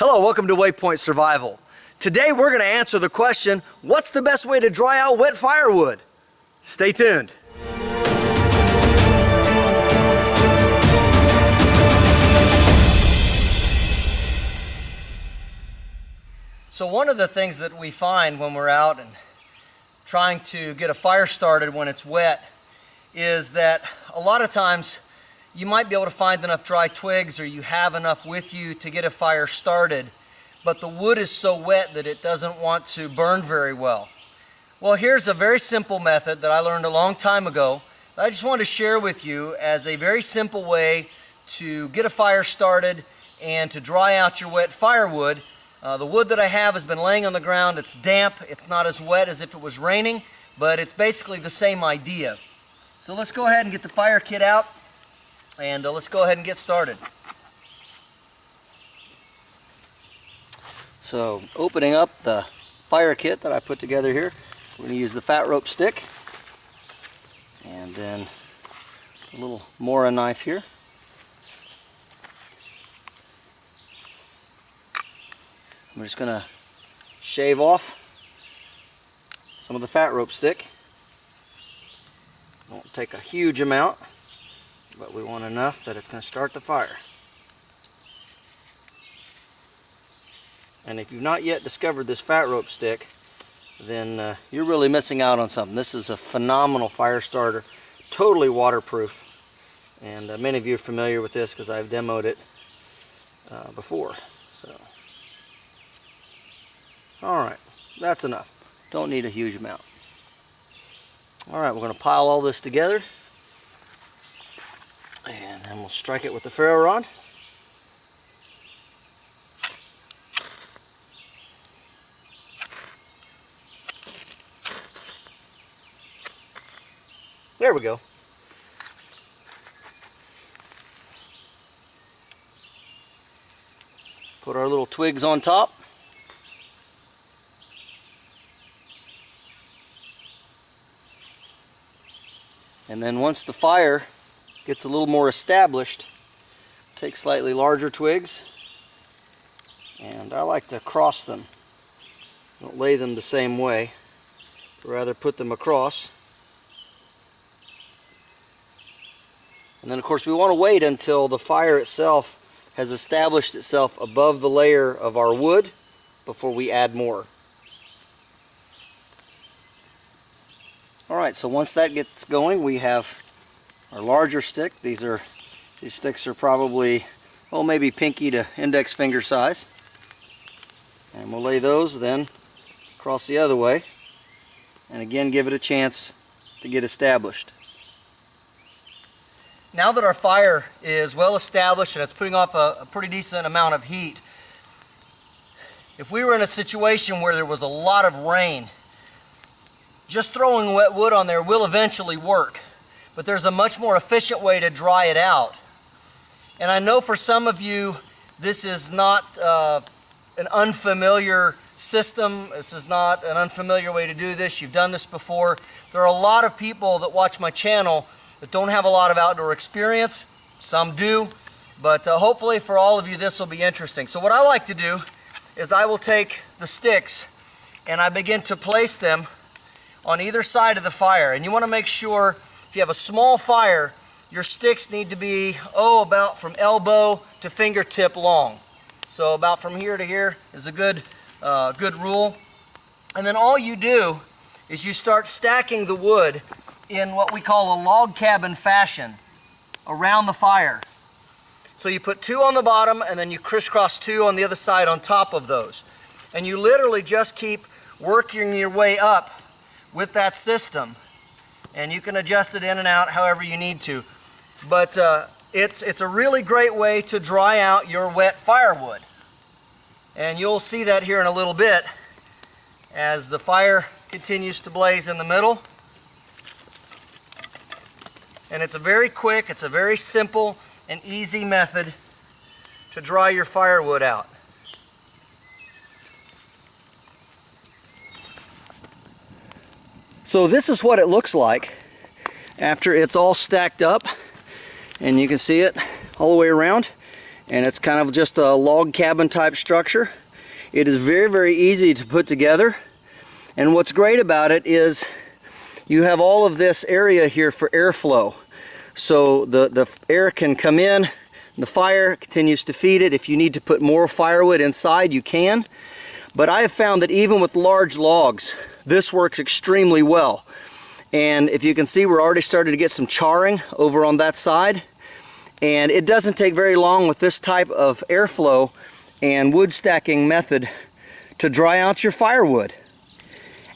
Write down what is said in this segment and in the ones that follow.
Hello, welcome to Waypoint Survival. Today we're going to answer the question, what's the best way to dry out wet firewood? Stay tuned. So one of the things that we find when we're out and trying to get a fire started when it's wet is that a lot of times you might be able to find enough dry twigs or you have enough with you to get a fire started, but the wood is so wet that it doesn't want to burn very well. Well, here's a very simple method that I learned a long time ago that I just wanted to share with you as a very simple way to get a fire started and to dry out your wet firewood. The wood that I have has been laying on the ground. It's damp. It's not as wet as if it was raining, but it's basically the same idea. So let's go ahead and get the fire kit out and let's go ahead and get started. So opening up the fire kit that I put together here, we're going to use the fat rope stick and then a little Mora knife here. I'm just going to shave off some of the fat rope stick. Won't take a huge amount, but we want enough that it's going to start the fire. And if you've not yet discovered this fat rope stick, then you're really missing out on something. This is a phenomenal fire starter, totally waterproof. And many of you are familiar with this because I've demoed it before. So, alright, that's enough. Don't need a huge amount. Alright, we're going to pile all this together. And then we'll strike it with the ferro rod. There we go. Put our little twigs on top. And then once the fire gets a little more established, take slightly larger twigs, and I like to cross them. Don't lay them the same way, but rather put them across. And then of course we want to wait until the fire itself has established itself above the layer of our wood before we add more. Alright, so once that gets going, we have our larger stick. These sticks are probably, oh, maybe pinky to index finger size. And we'll lay those then across the other way. And again, give it a chance to get established. Now that our fire is well established and it's putting off a pretty decent amount of heat, if we were in a situation where there was a lot of rain, just throwing wet wood on there will eventually work, but there's a much more efficient way to dry it out. And I know for some of you this is not an unfamiliar system. This is not an unfamiliar way to do this. You've done this before. There are a lot of people that watch my channel that don't have a lot of outdoor experience. Some do, but hopefully for all of you this will be interesting. So what I like to do is I will take the sticks and I begin to place them on either side of the fire. And you want to make sure, if you have a small fire, your sticks need to be, about from elbow to fingertip long. So about from here to here is a good rule. And then all you do is you start stacking the wood in what we call a log cabin fashion around the fire. So you put two on the bottom and then you crisscross two on the other side on top of those. And you literally just keep working your way up with that system, and you can adjust it in and out however you need to. But it's a really great way to dry out your wet firewood. And you'll see that here in a little bit as the fire continues to blaze in the middle. And it's a very quick, it's a very simple and easy method to dry your firewood out. So this is what it looks like after it's all stacked up, and you can see it all the way around. and it's kind of just a log cabin type structure. It is very, very easy to put together, and what's great about it is you have all of this area here for airflow. So the air can come in, the fire continues to feed it. If you need to put more firewood inside, you can. But I have found that even with large logs, this works extremely well. And if you can see, we're already starting to get some charring over on that side. And it doesn't take very long with this type of airflow and wood stacking method to dry out your firewood.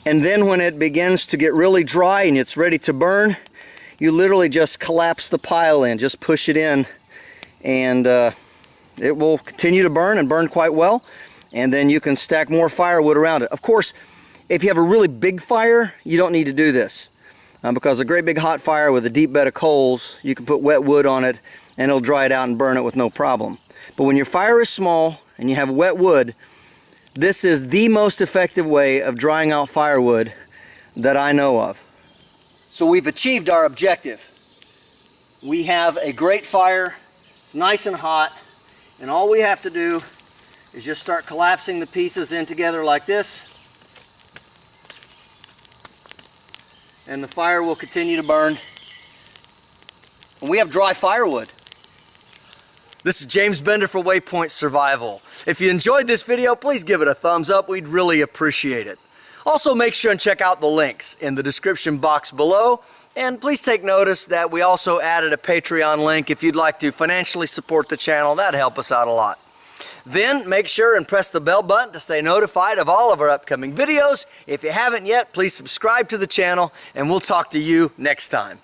And then when it begins to get really dry and it's ready to burn, you literally just collapse the pile in, just push it in, and it will continue to burn and burn quite well. And then you can stack more firewood around it. Of course, if you have a really big fire, you don't need to do this. Because a great big hot fire with a deep bed of coals, you can put wet wood on it and it'll dry it out and burn it with no problem. But when your fire is small and you have wet wood, this is the most effective way of drying out firewood that I know of. So we've achieved our objective. We have a great fire, it's nice and hot, and all we have to do is just start collapsing the pieces in together like this, and the fire will continue to burn. And we have dry firewood. This is James Bender for Waypoint Survival. If you enjoyed this video, please give it a thumbs up. We'd really appreciate it. Also, make sure and check out the links in the description box below. And please take notice that we also added a Patreon link if you'd like to financially support the channel. That'd help us out a lot. Then make sure and press the bell button to stay notified of all of our upcoming videos. If you haven't yet, please subscribe to the channel, and we'll talk to you next time.